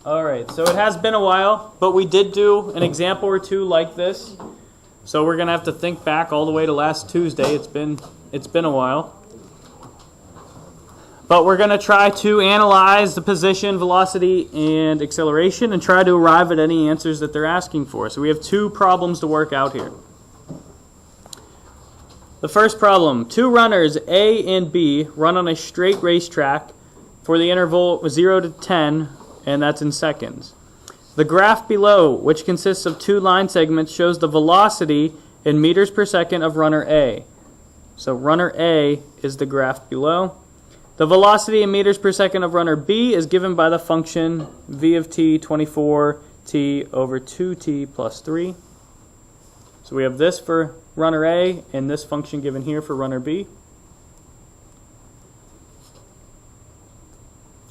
Alright, so it has been a while, but we did do an example or two like this. So we're going to have to think back all the way to last Tuesday. It's been a while. But we're going to try to analyze the position, velocity, and acceleration and try to arrive at any answers that they're asking for. So we have two problems to work out here. The first problem, two runners, A and B, run on a straight racetrack for the interval 0 to 10, and that's in seconds. The graph below, which consists of two line segments, shows the velocity in meters per second of runner A. So runner A is the graph below. The velocity in meters per second of runner B is given by the function v of t 24t over 2t plus 3. So we have this for runner A and this function given here for runner B.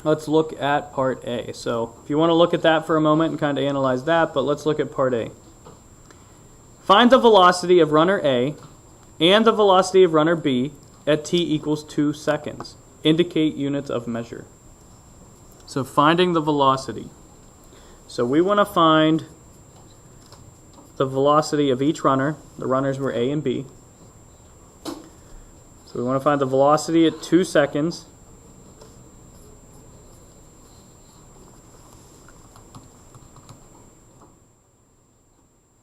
Let's look at part A. So if you want to look at that for a moment and kind of analyze that, but let's look at part A. Find the velocity of runner A and the velocity of runner B at t equals 2 seconds. Indicate units of measure. So finding the velocity. So we want to find the velocity of each runner. The runners were A and B. So we want to find the velocity at 2 seconds.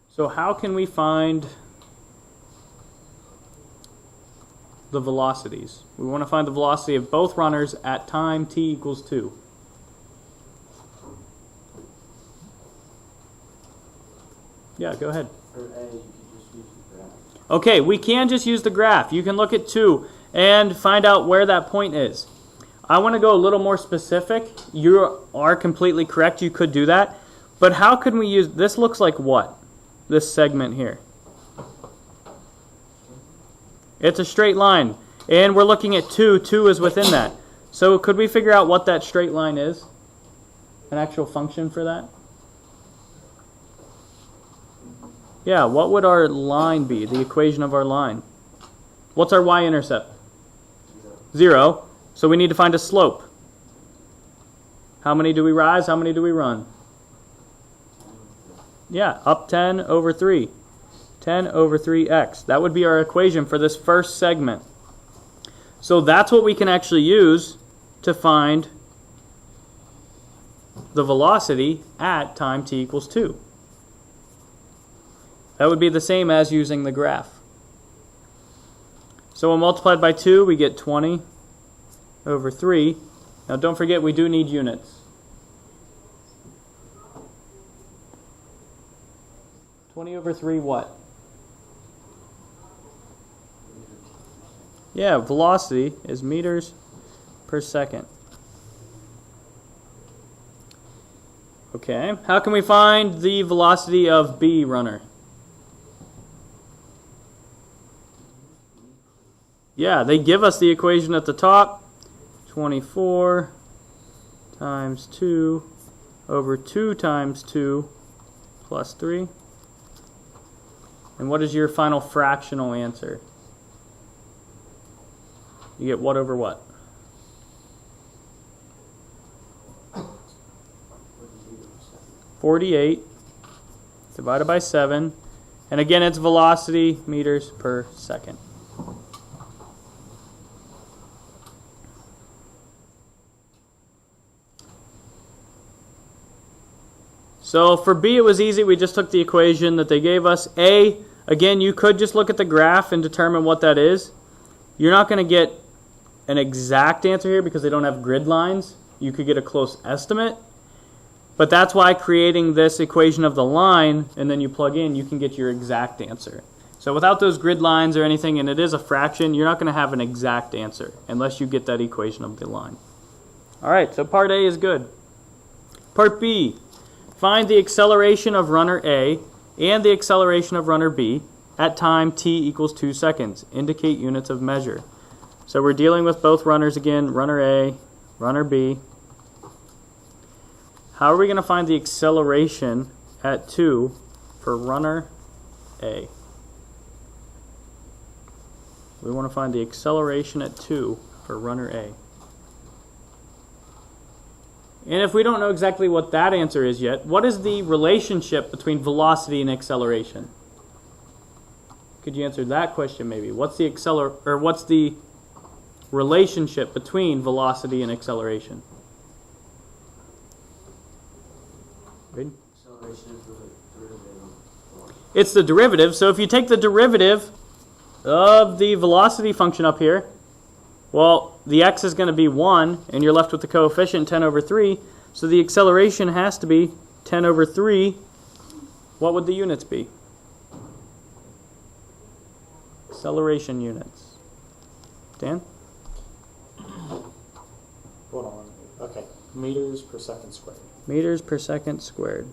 So how can we find the velocities? We want to find the velocity of both runners at time t equals 2. Yeah, go ahead. For A, you could just use the graph. Okay, we can just use the graph. You can look at 2 and find out where that point is. I want to go a little more specific. You are completely correct. You could do that. But how can we use, this looks like what? This segment here. It's a straight line. And we're looking at 2. 2 is within that. So could we figure out what that straight line is? An actual function for that? Yeah, what would our line be? The equation of our line. What's our y-intercept? 0. So we need to find a slope. How many do we rise? How many do we run? Yeah, up 10 over 3. 10 over 3x. That would be our equation for this first segment. So that's what we can actually use to find the velocity at time t equals 2. That would be the same as using the graph. So when multiplied by 2, we get 20 over 3. Now don't forget, we do need units. 20 over 3 what? Yeah, velocity is meters per second. Okay, how can we find the velocity of B runner? Yeah, they give us the equation at the top. 24 times 2 over 2 times 2 plus 3. And what is your final fractional answer? You get what over what? 48 divided by 7. And again, it's velocity meters per second. So for B, it was easy. We just took the equation that they gave us. A, again, you could just look at the graph and determine what that is. You're not going to get an exact answer here because they don't have grid lines. You could get a close estimate. But that's why creating this equation of the line, and then you plug in, you can get your exact answer. So without those grid lines or anything, and it is a fraction, you're not going to have an exact answer unless you get that equation of the line. All right, so part A is good. Part B. Find the acceleration of runner A and the acceleration of runner B at time t equals 2 seconds. Indicate units of measure. So we're dealing with both runners again, runner A, runner B. How are we going to find the acceleration at 2 for runner A? We want to find the acceleration at 2 for runner A. And if we don't know exactly what that answer is yet, what is the relationship between velocity and acceleration? Could you answer that question maybe? What's the relationship between velocity and acceleration? Read? Acceleration is the derivative of velocity. It's the derivative. So if you take the derivative of the velocity function up here, well, the x is going to be 1, and you're left with the coefficient 10 over 3. So the acceleration has to be 10 over 3. What would the units be? Acceleration units. Dan? Hold on. Okay. Meters per second squared. Meters per second squared.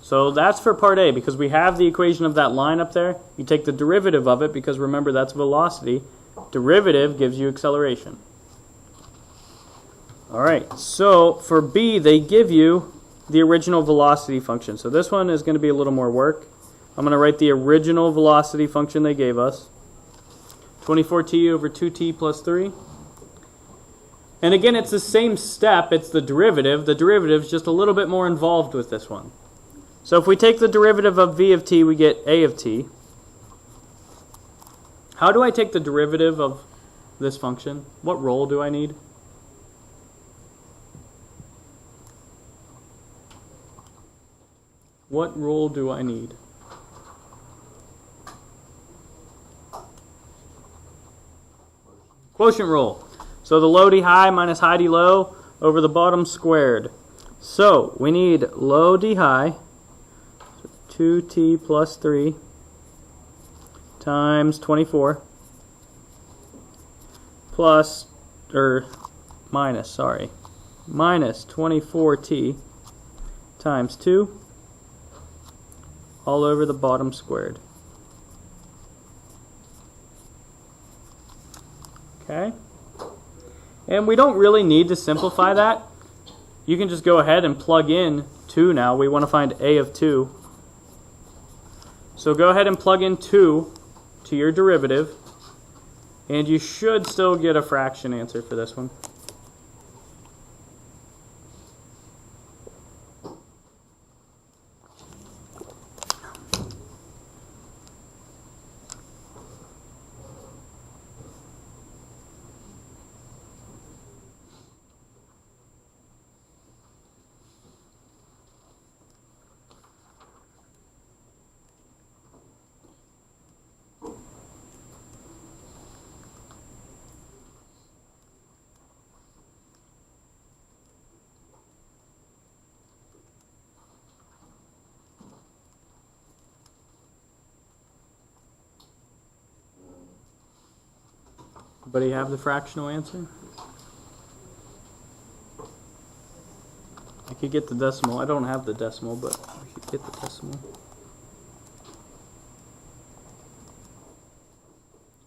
So that's for part A, because we have the equation of that line up there. You take the derivative of it, because remember that's velocity. Derivative gives you acceleration. Alright, so for B, they give you the original velocity function. So this one is going to be a little more work. I'm going to write the original velocity function they gave us. 24t over 2t plus 3. And again, it's the same step. It's the derivative. The derivative is just a little bit more involved with this one. So if we take the derivative of v of t, we get a of t. How do I take the derivative of this function? What role do I need? What rule do I need? Quotient rule. So the low d high minus high d low over the bottom squared. So we need low d high, 2t plus 3 times 24 plus, minus 24t times 2 all over the bottom squared. Okay? And we don't really need to simplify that. You can just go ahead and plug in 2 now. We want to find a of 2. So go ahead and plug in 2 to your derivative, and you should still get a fraction answer for this one. Everybody have the fractional answer? I could get the decimal. I don't have the decimal, but I could get the decimal.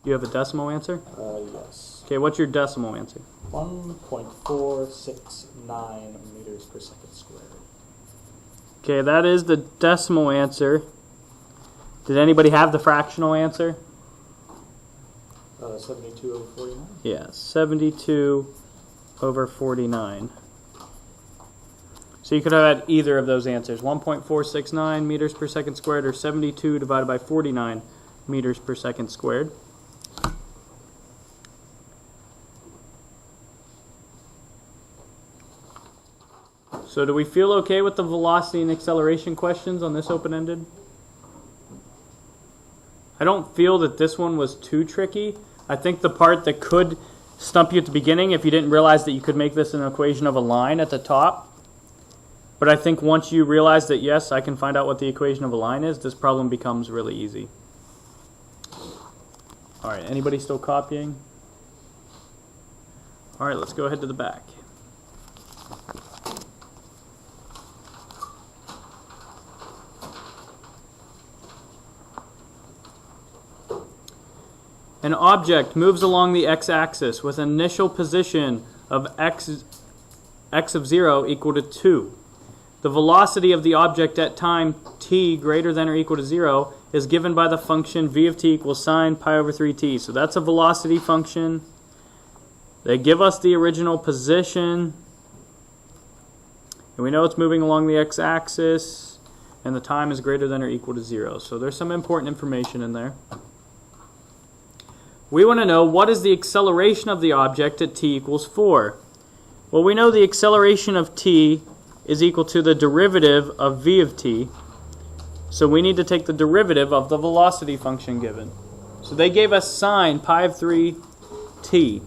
You have a decimal answer? Yes. Okay, what's your decimal answer? 1.469 meters per second squared. Okay, that is the decimal answer. Did anybody have the fractional answer? 72 over 49. Yeah, 72 over 49. So you could have had either of those answers, 1.469 meters per second squared or 72 divided by 49 meters per second squared. So do we feel okay with the velocity and acceleration questions on this open-ended? I don't feel that this one was too tricky. I think the part that could stump you at the beginning, if you didn't realize that you could make this an equation of a line at the top. But I think once you realize that, yes, I can find out what the equation of a line is, this problem becomes really easy. All right, anybody still copying? All right, let's go ahead to the back. An object moves along the x-axis with an initial position of x of 0 equal to 2. The velocity of the object at time t greater than or equal to 0 is given by the function v of t equals sine pi over 3t. So that's a velocity function. They give us the original position, and we know it's moving along the x-axis, and the time is greater than or equal to 0. So there's some important information in there. We want to know what is the acceleration of the object at t equals 4. Well, we know the acceleration of t is equal to the derivative of v of t. So we need to take the derivative of the velocity function given. So they gave us sine pi of 3t.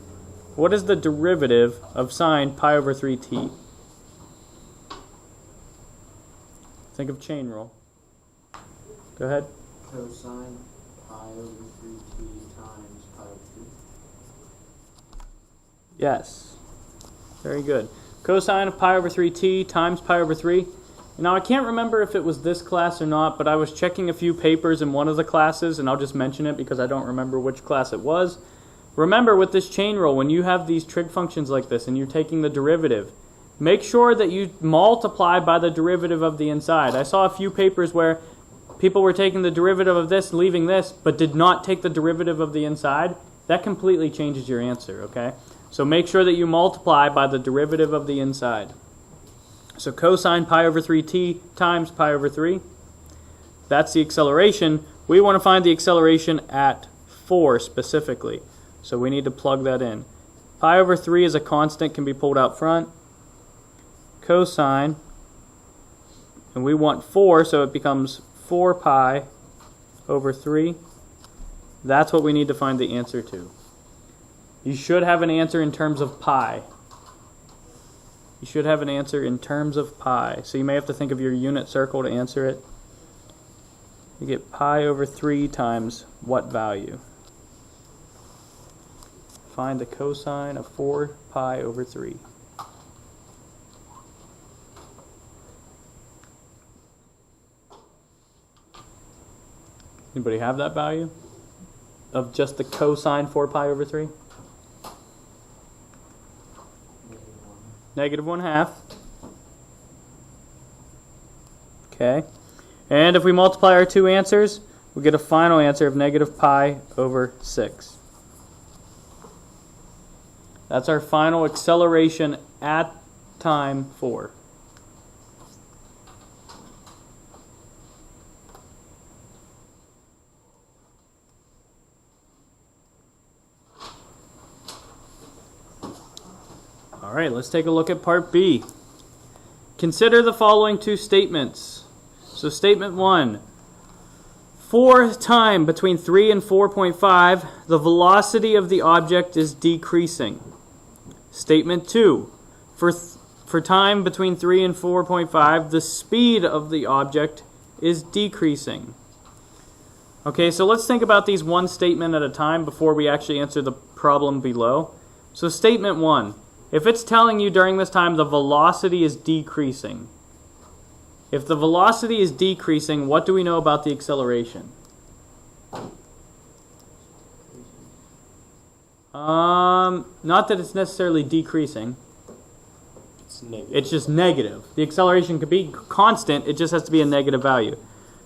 What is the derivative of sine pi over 3t? Think of chain rule. Go ahead. Cosine pi over 3t times pi over 3. Yes. Very good. Cosine of pi over 3t times pi over 3. Now, I can't remember if it was this class or not, but I was checking a few papers in one of the classes, and I'll just mention it because I don't remember which class it was. Remember, with this chain rule, when you have these trig functions like this and you're taking the derivative, make sure that you multiply by the derivative of the inside. I saw a few papers where people were taking the derivative of this and leaving this, but did not take the derivative of the inside. That completely changes your answer, okay? So make sure that you multiply by the derivative of the inside. So cosine pi over 3t times pi over 3. That's the acceleration. We want to find the acceleration at 4 specifically. So we need to plug that in. Pi over 3 is a constant, can be pulled out front. Cosine, and we want 4, so it becomes 4 pi over 3. That's what we need to find the answer to. You should have an answer in terms of pi. You should have an answer in terms of pi. So you may have to think of your unit circle to answer it. You get pi over 3 times what value? Find the cosine of 4 pi over 3. Anybody have that value? Of just the cosine 4 pi over 3? Negative 1/2. Okay. And if we multiply our two answers, we get a final answer of negative pi over 6. That's our final acceleration at time 4. All right, let's take a look at part B. Consider the following two statements. So statement 1, for time between 3 and 4.5, the velocity of the object is decreasing. Statement 2, for time between 3 and 4.5, the speed of the object is decreasing. Okay, so let's think about these one statement at a time before we actually answer the problem below. So statement 1, if it's telling you during this time the velocity is decreasing, if the velocity is decreasing, what do we know about the acceleration? Not that it's necessarily decreasing. It's negative. It's just negative. The acceleration could be constant, it just has to be a negative value.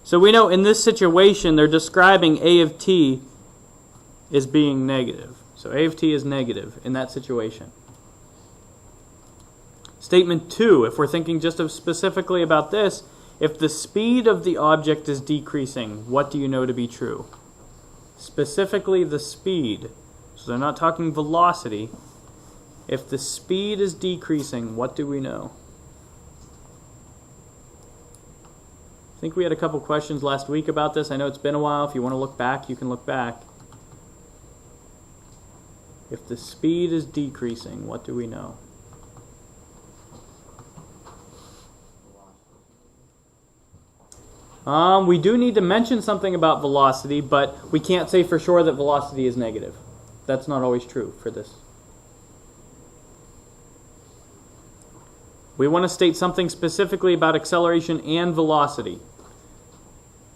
So we know in this situation they're describing a of t as being negative. So a of t is negative in that situation. Statement 2, if we're thinking just specifically about this, if the speed of the object is decreasing, what do you know to be true? Specifically the speed. So they're not talking velocity. If the speed is decreasing, what do we know? I think we had a couple questions last week about this. I know it's been a while. If you want to look back, you can look back. If the speed is decreasing, what do we know? We do need to mention something about velocity, but we can't say for sure that velocity is negative. That's not always true for this. We want to state something specifically about acceleration and velocity.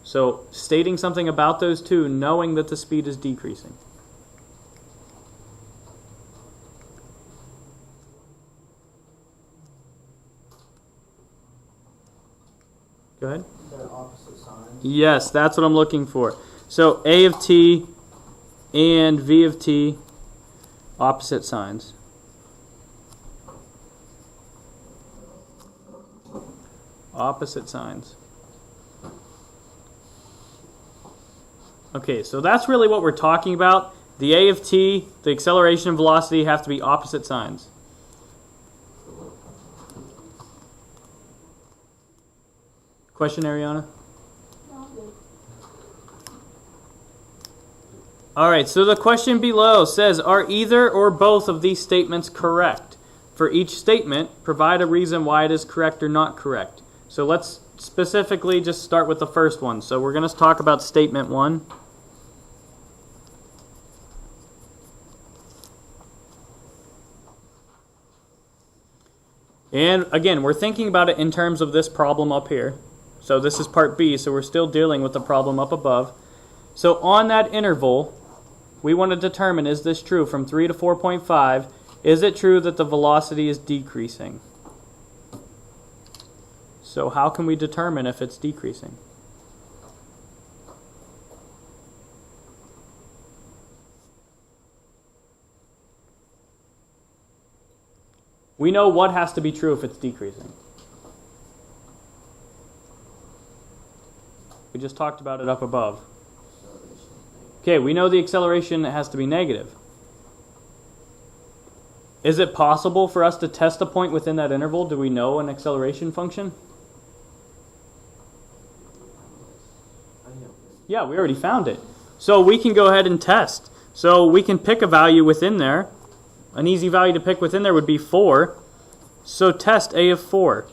So, stating something about those two, knowing that the speed is decreasing. Go ahead. They're opposite signs. Yes, that's what I'm looking for. So a of t and v of t, opposite signs. Opposite signs. Okay, so that's really what we're talking about. The a of t, the acceleration and velocity have to be opposite signs. Question, Ariana? All right, so the question below says, are either or both of these statements correct? For each statement, provide a reason why it is correct or not correct. So let's specifically just start with the first one. So we're going to talk about statement 1. And again, we're thinking about it in terms of this problem up here. So this is part B, so we're still dealing with the problem up above. So on that interval, we want to determine, is this true from 3 to 4.5? Is it true that the velocity is decreasing? So how can we determine if it's decreasing? We know what has to be true if it's decreasing. We just talked about it up above. Okay, we know the acceleration has to be negative. Is it possible for us to test a point within that interval? Do we know an acceleration function? Yeah, we already found it. So we can go ahead and test. So we can pick a value within there. An easy value to pick within there would be 4. So test a of 4.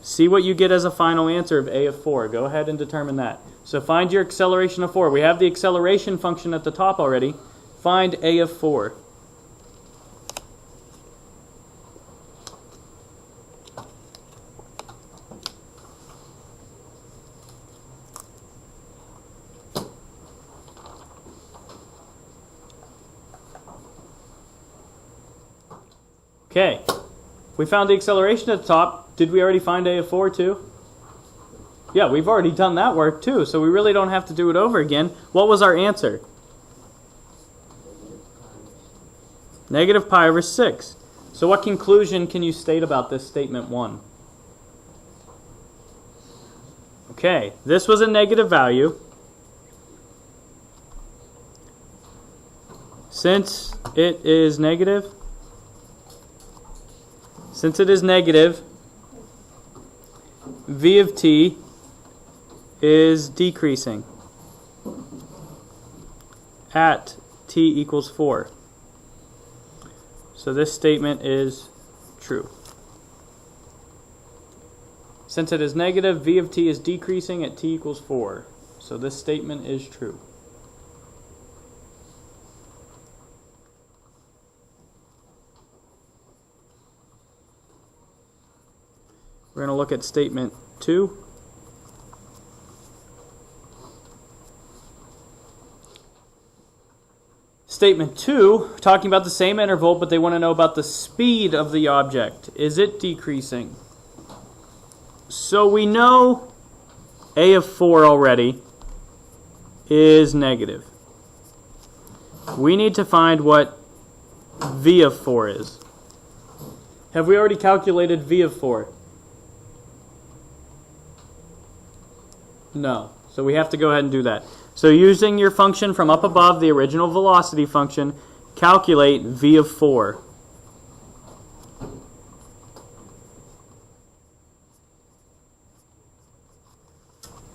See what you get as a final answer of a of 4. Go ahead and determine that. So find your acceleration of 4. We have the acceleration function at the top already. Find a of 4. Okay, we found the acceleration at the top. Did we already find a of 4 too? Yeah, we've already done that work too, so we really don't have to do it over again. What was our answer? Negative pi over 6. So what conclusion can you state about this statement 1? Okay, this was a negative value. Since it is negative, v of t is decreasing at t equals 4. So this statement is true. Since it is negative, v of t is decreasing at t equals 4. So this statement is true. We're going to look at statement 2. Statement 2, talking about the same interval, but they want to know about the speed of the object. Is it decreasing? So we know a of 4 already is negative. We need to find what v of 4 is. Have we already calculated v of 4? No. So we have to go ahead and do that. So using your function from up above, the original velocity function, calculate v of 4.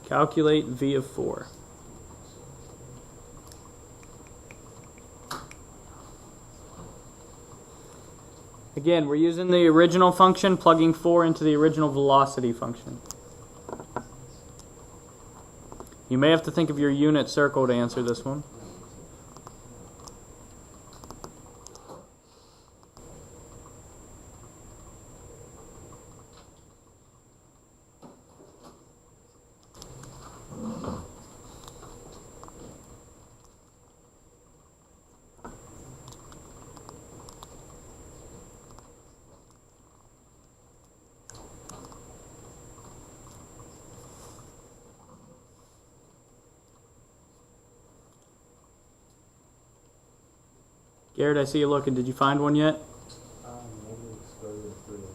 Calculate v of 4. Again, we're using the original function, plugging 4 into the original velocity function. You may have to think of your unit circle to answer this one. Garrett, I see you looking. Did you find one yet? Negative square root of 3 over.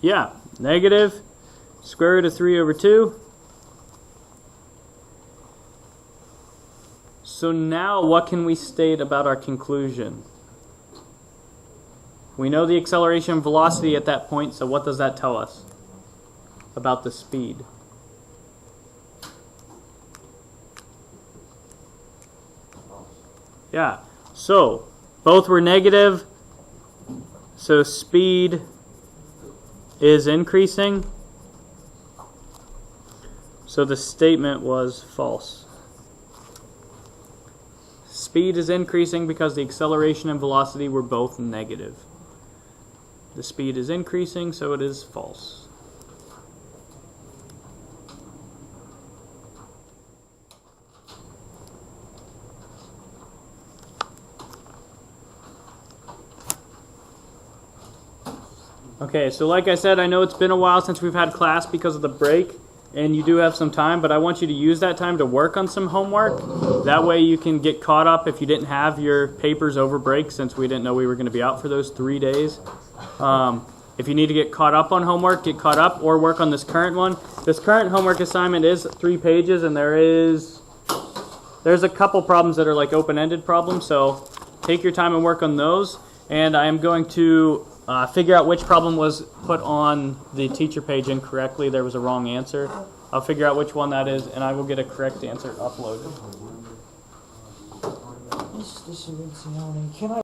Yeah, negative Square root of 3 over 2. So now what can we state about our conclusion? We know the acceleration and velocity at that point, so what does that tell us about the speed? Yeah, so both were negative, so speed is increasing. So the statement was false. Speed is increasing because the acceleration and velocity were both negative. The speed is increasing, so it is false. Okay, so like I said, I know it's been a while since we've had class because of the break, and you do have some time, but I want you to use that time to work on some homework. That way you can get caught up if you didn't have your papers over break, since we didn't know we were going to be out for those 3 days. If you need to get caught up on homework, get caught up, or work on this current one. This current homework assignment is 3 pages, and there's a couple problems that are like open-ended problems, so take your time and work on those. And I am going to figure out which problem was put on the teacher page incorrectly. There was a wrong answer. I'll figure out which one that is, and I will get a correct answer uploaded. Mr. Cirincione, can I